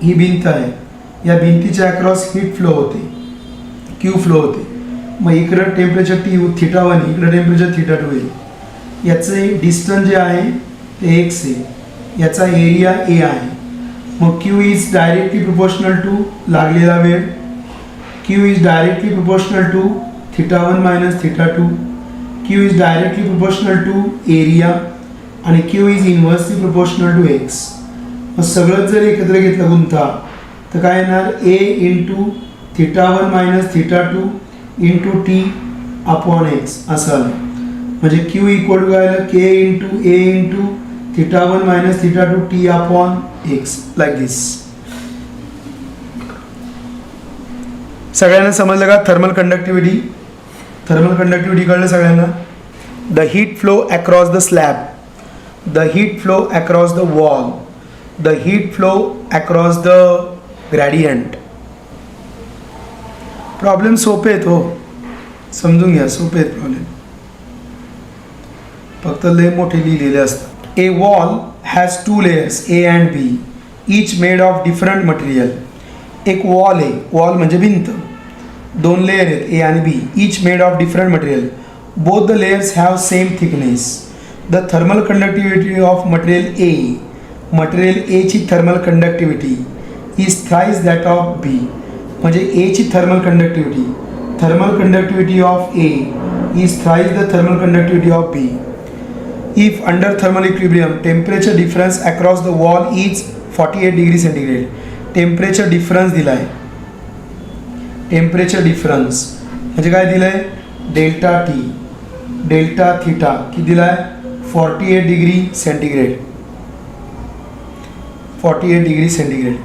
[SPEAKER 1] ही भिंत आहे, या भिंतीच्या अक्रॉस हीट फ्लो होते, क्यू फ्लो होते. मग इकडं टेम्परेचर θ1, इकडं टेम्परेचर θ2 आहे. याचे डिस्टन्स जे आहे ते एक्स आहे, याचा एरिया ए आहे. मग Q is directly proportional to लागलेला वेळ, Q is directly proportional to θ1 minus θ2, Q is directly proportional to area, आणि Q is inversely proportional to X. मग सगळंच जर एकत्र घेतलं गुंता तर काय येणार, A into θ1 minus θ2 into T upon X असं आलं. म्हणजे क्यू इक्वल टू काय आलं, K into A into θ1 minus θ2 T upon X, like दिस. सगळ्यांना समजलं का थर्मल कंडक्टिव्हिटी, थर्मल कंडक्टिव्हिटी कळलं सगळ्यांना. The heat flow across the slab, the heat flow across the wall, the heat flow across the gradient. Problem सोपे आहेत हो, समजून घ्या, सोपे आहेत प्रॉब्लेम, फक्त लय मोठे लिहिलेले असतात. A wall has 2 layers A and B, each made of different material. एक वॉल आहे, वॉल म्हणजे भिंत, 2 लेयर आहेत ए आणि B, each made of different material. Both the layers have same thickness. The thermal conductivity of material एची thermal conductivity is thrice that of B. म्हणजे एची thermal conductivity of A is thrice the thermal conductivity of B. If under thermal equilibrium temperature difference across the wall is 48 degree centigrade. Temperature difference दिला आहे, टेम्परेचर डिफरन्स म्हणजे काय दिलं आहे, डेल्टा टी, डेल्टा थिटा किती दिला आहे, 48 डिग्री सेंटीग्रेड, 48 डिग्री सेंटीग्रेड.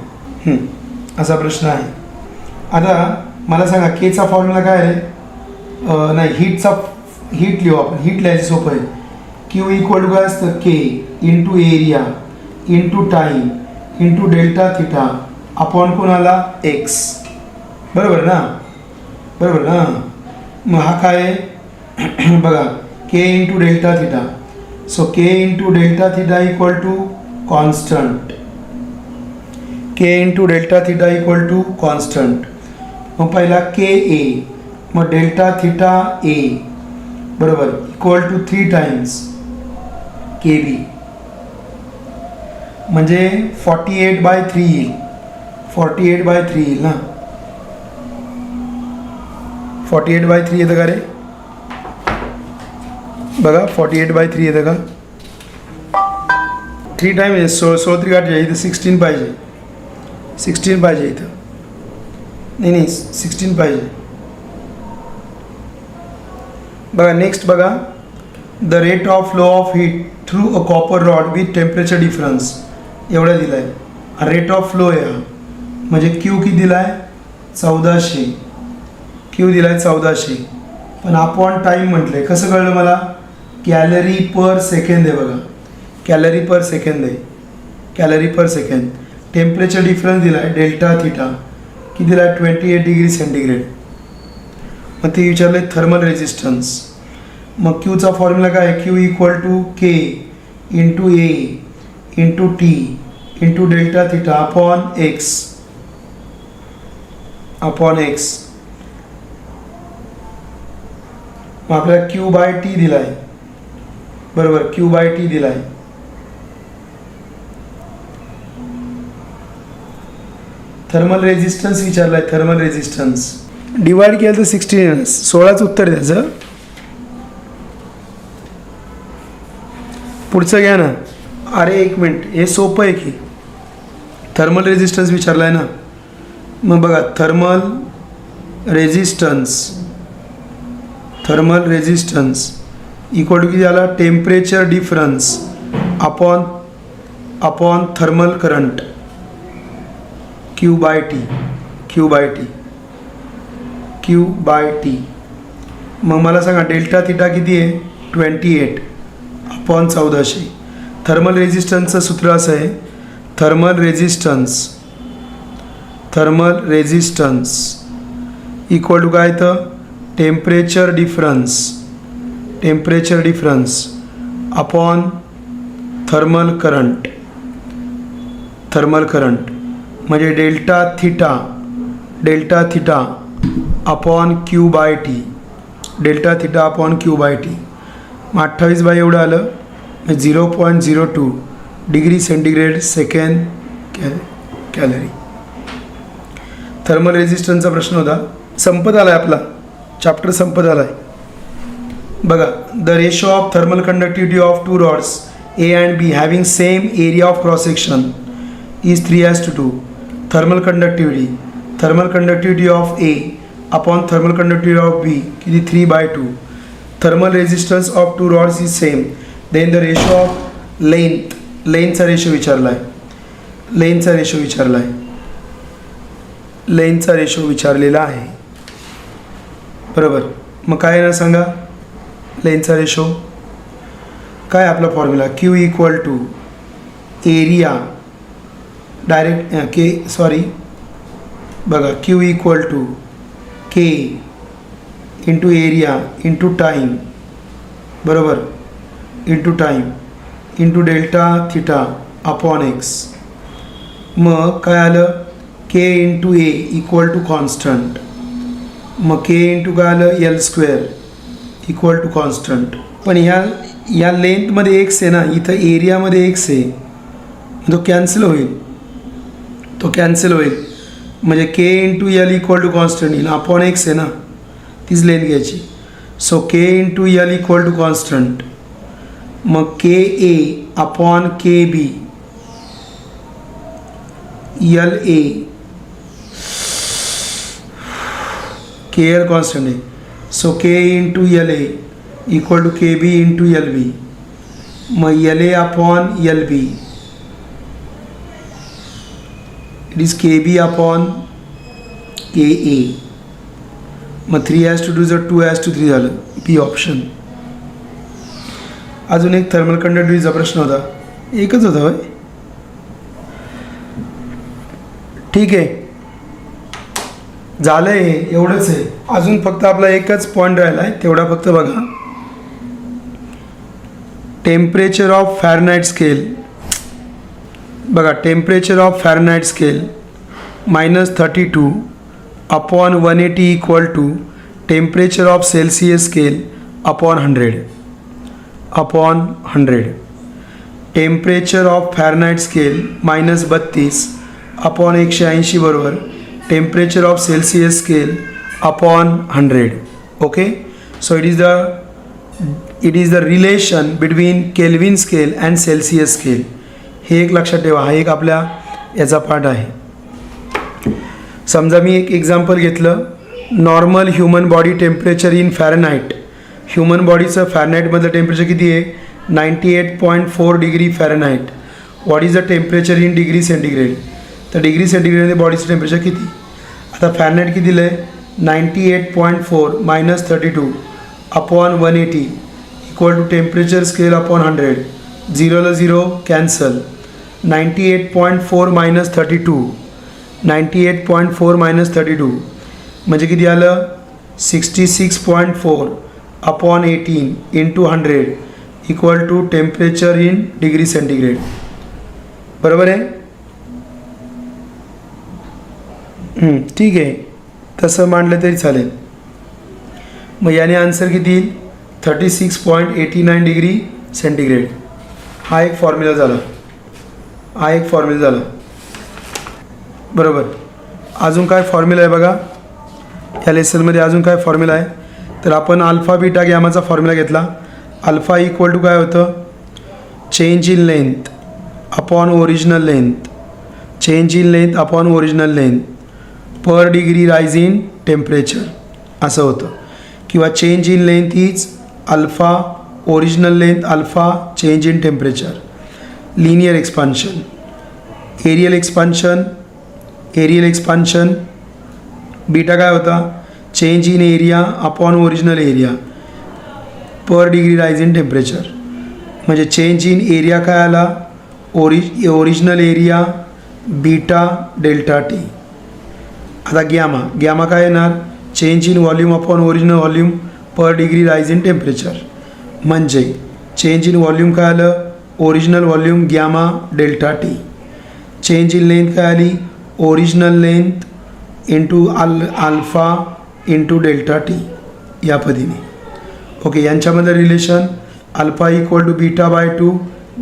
[SPEAKER 1] असा प्रश्न आहे. आता मला सांगा केचा फॉर्म्युला काय आहे, नाही हीट लिहू आपण, हीट लिहायचं सोपं आहे. क्यू इक्वल टू काय असतं, K into area into time into delta theta upon कोणाला एक्स, बरोबर ना, बरोबर ना. मग हा काय आहे बघा, K into delta theta. So K into delta theta equal to constant, K into delta theta equal to constant. मग पहिला के ए, मग डेल्टा थिटा ए बरोबर equal to 3 times K B, म्हणजे 48/3 येईल, 48/3 येईल ना. 48/3 येतं का रे बघा, 48/3 येतं का. 3 टाइम्स 16 3 8 इथं 16 पाहिजे, 16 पाहिजे इथं, नाही 16 पाहिजे. बघा नेक्स्ट बघा, the rate of flow of heat through a copper rod with temperature difference एवढा दिला आहे. हा रेट ऑफ फ्लो आहे, हा म्हणजे क्यू किती दिला आहे 1400, क्यू दिला आहे 1400. पण अपॉन टाईम म्हटलं आहे, कसं कळलं मला, कॅलरी पर सेकंद आहे बघा, कॅलरी पर सेकंद आहे, calorie per second. Temperature difference दिला आहे डेल्टा थिटा किती दिला आहे 28 डिग्री सेंटीग्रेड. मग ते विचारलं आहे थर्मल रेजिस्टन्स. मग क्यूचा फॉर्म्युला काय आहे, Q equal to K into A into T into delta theta upon X, upon X. मग आपल्याला क्यू बाय टी दिला आहे, बरोबर, क्यू बाय टी दिला आहे. थर्मल रेजिस्टन्स विचारला आहे, थर्मल रेजिस्टन्स डिवाइड केलं तर 16, 16च उत्तर द्यायचं. पुढचं घ्या ना. अरे एक मिनिट, हे सोपं आहे की, थर्मल रेजिस्टन्स विचारला आहे ना. मग बघा thermal resistance, thermal resistance equal to किती झाला, temperature difference upon upon thermal current Q by T, Q by T, Q by T. मग मला सांगा डेल्टा थिटा किती आहे 28 अपॉन 1400. थर्मल रेजिस्टन्सचं सूत्र असं आहे, thermal resistance, thermal resistance equal to काय तर temperature difference, temperature difference upon thermal current, thermal current. म्हणजे delta theta, delta theta upon Q by T, delta theta upon Q by T. मग 28 बाय एवढं आलं, 0.02 degree centigrade second calorie. Thermal रेजिस्टन्सचा प्रश्न होता. संपत आला आहे आपला चॅप्टर, संपत आला आहे. बघा, the ratio of thermal conductivity of 2 rods A and B having same area of cross section is 3:2. Thermal conductivity, thermal conductivity of A upon thermal conductivity of B किती 3/2. Thermal resistance of 2 rods is same. Then the ratio of length, लेंथचा रेशो विचारला आहे, लेंथचा रेशो विचारला आहे, लेंथचा रेशो विचारलेला आहे, बरोबर. मग काय ना सांगा, लेंथचा रेशो काय आपला formula, Q equal to area direct K, sorry बघा, Q equal to K into area into time, बरोबर, into time into delta theta upon X. मग काय आलं, K into A equal to constant. मग के इंटू काय आलं L square equal to constant. पण या लेंथमध्ये एक्स आहे ना, इथं एरियामध्ये एक्स आहे, तो कॅन्सल होईल, तो कॅन्सल होईल. म्हणजे K into L equal to constant येईल, अपॉन एक्स आहे ना, तीच लेंथ घ्यायची. So K into L equal to constant. मग K A upon K B, L A, K L constant आहे. So K into L A equal to K B into L B. मग L A upon L B, it is K B upon K A. मग 3:2 जर 2:3 झालं, बी ऑप्शन. अजून एक थर्मल कंडक्टिव्हिटीचा प्रश्न होता, एकच होता होय. ठीक आहे, झालं आहे, एवढंच आहे. अजून फक्त आपला एकच पॉईंट राहिला आहे, तेवढा फक्त बघा. टेम्परेचर ऑफ फॅरनाईट स्केल बघा. Temperature of Fahrenheit scale -32 upon 180 equal to temperature of Celsius scale upon 100. Temperature of Fahrenheit scale -32 upon 180 बरोबर temperature of Celsius scale upon 100. Okay, so it is the relation between Kelvin scale and Celsius scale. हे एक लक्षात ठेवा, हा एक आपल्या याचा पार्ट आहे. समजा मी एक एक्झाम्पल घेतलं. Normal human body temperature in Fahrenheit. Human बॉडीचं फॅरनाईटमधलं टेम्परेचर किती आहे? 98.4 degree Fahrenheit. What is the temperature in degree centigrade? तर डिग्री सेंटीग्रेडमध्ये बॉडीचं टेम्परेचर किती? आता फॅरनाईट किती दिलं आहे? 98.4 - 32 upon 180 equal to temperature scale upon 100. 0ला 0 कॅन्सल. 98.4 - 32 98.4 - 32 म्हणजे किती आलं? 66.4 upon 18 into 100 equal to temperature in degree centigrade. बरोबर आहे? ठीक आहे, तसं मांडलं तरी चालेल. मग याने आन्सर किती येईल? 36.89 डिग्री सेंटीग्रेड. हा एक फॉर्म्युला झाला. बरोबर. अजून काय फॉर्म्युला आहे बघा या लेसनमध्ये? अजून काय फॉर्म्युला आहे? तर आपण अल्फा बीटा गॅमाचा फॉर्म्युला घेतला. अल्फा इक्वल टू काय होतं? Change in length upon original length. Change in length upon original length per degree rise in temperature असं होतं. किंवा change in length is alpha, original length alpha, change in temperature. Linear expansion, areal expansion. Beta काय होता? Change in area upon original area per degree rise in temperature. म्हणजे चेंज इन एरिया काय आला? Original area beta delta T. आता गॅमा काय येणार? Change in volume upon original volume per degree rise in temperature. म्हणजे चेंज इन व्हॉल्यूम काय आलं? Original volume gamma delta T. Change in length काय आली? Original length into alpha into delta T या पद्धतीने. ओके, यांच्यामध्ये relation alpha equal to beta by 2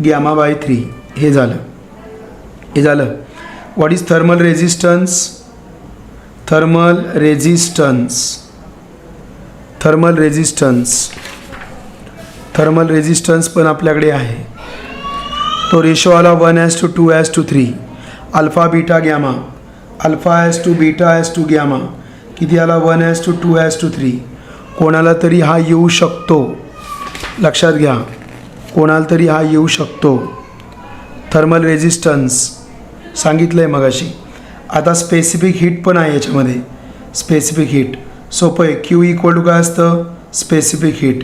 [SPEAKER 1] gamma by 3 हे झालं. व्हॉट इज थर्मल रेजिस्टन्स पण आपल्याकडे आहे. तो रेशो आला 1:2:3. Alpha beta gamma, alpha as to beta as to gamma किती आला? 1:2:3. कोणाला तरी हा येऊ शकतो, लक्षात घ्या, कोणाला तरी हा येऊ शकतो. थर्मल रेजिस्टन्स सांगितलं आहे मगाशी. आता स्पेसिफिक हीट पण आहे याच्यामध्ये. स्पेसिफिक हीट सोपं आहे. क्यू इक्वल टू काय असतं? Specific heat.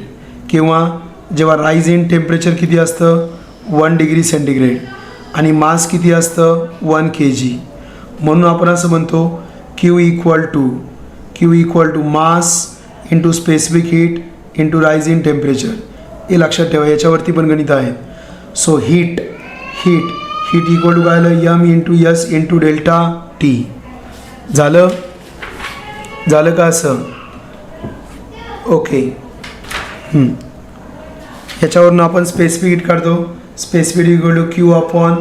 [SPEAKER 1] किंवा जेव्हा राईज इन टेम्परेचर किती असतं? 1 डिग्री सेंटीग्रेड आणि मास किती असतं? 1 kg. म्हणून आपण असं म्हणतो Q equal to mass into specific heat into rise in temperature. हे लक्षात ठेवा, याच्यावरती पण गणित आहे. सो हीट इक्वल टू काय आलं? M into S into delta T. झालं का असं? ओके. याच्यावरून आपण स्पेसिफिक हीट काढतो. Specific equal to Q upon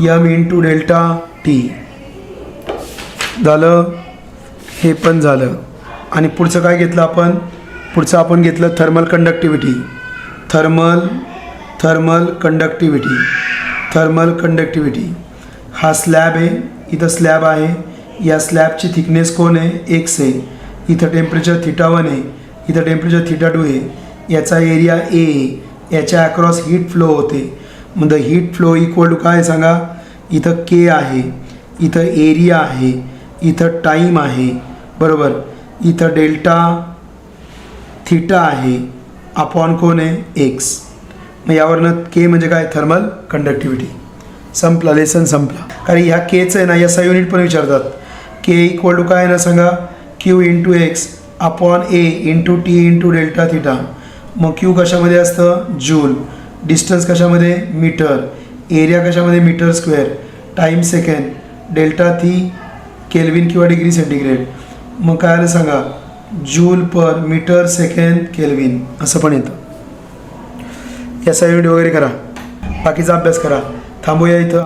[SPEAKER 1] M into delta T. झालं, हे पण झालं. आणि पुढचं काय घेतलं आपण? पुढचं आपण घेतलं थर्मल कंडक्टिव्हिटी. हा स्लॅब आहे, इथं स्लॅब आहे. या स्लॅबची थिकनेस कोण आहे? x आहे. इथं टेम्परेचर θ1 आहे, इथं टेम्परेचर θ2 आहे. याचा एरिया A आहे. याच्या अक्रॉस हीट फ्लो होते. म्हणजे हीट फ्लो इक्वल टू काय सांगा? इथं K आहे, इथं एरिया आहे, इथं टाईम आहे. बरोबर. इथं डेल्टा θ आहे अपॉन कोण आहे? x. मग यावरनं K म्हणजे काय? Thermal conductivity. संपला, लेसन संपला. कारण ह्या केचं आहे ना SI युनिट पण विचारतात. के इक्वल टू काय ना सांगा, Q into X upon A into T into delta theta. मग क्यू कशामध्ये असतं, जूल. डिस्टन्स कशामध्ये, मीटर. एरिया कशामध्ये, metre square. Time second. Delta T Kelvin किंवा डिग्री सेंटीग्रेड. मग काय आलं सांगा, joule per metre second Kelvin असं पण येतं. SI युनिट वगैरे करा, बाकीचा अभ्यास करा. थांबूया इथं.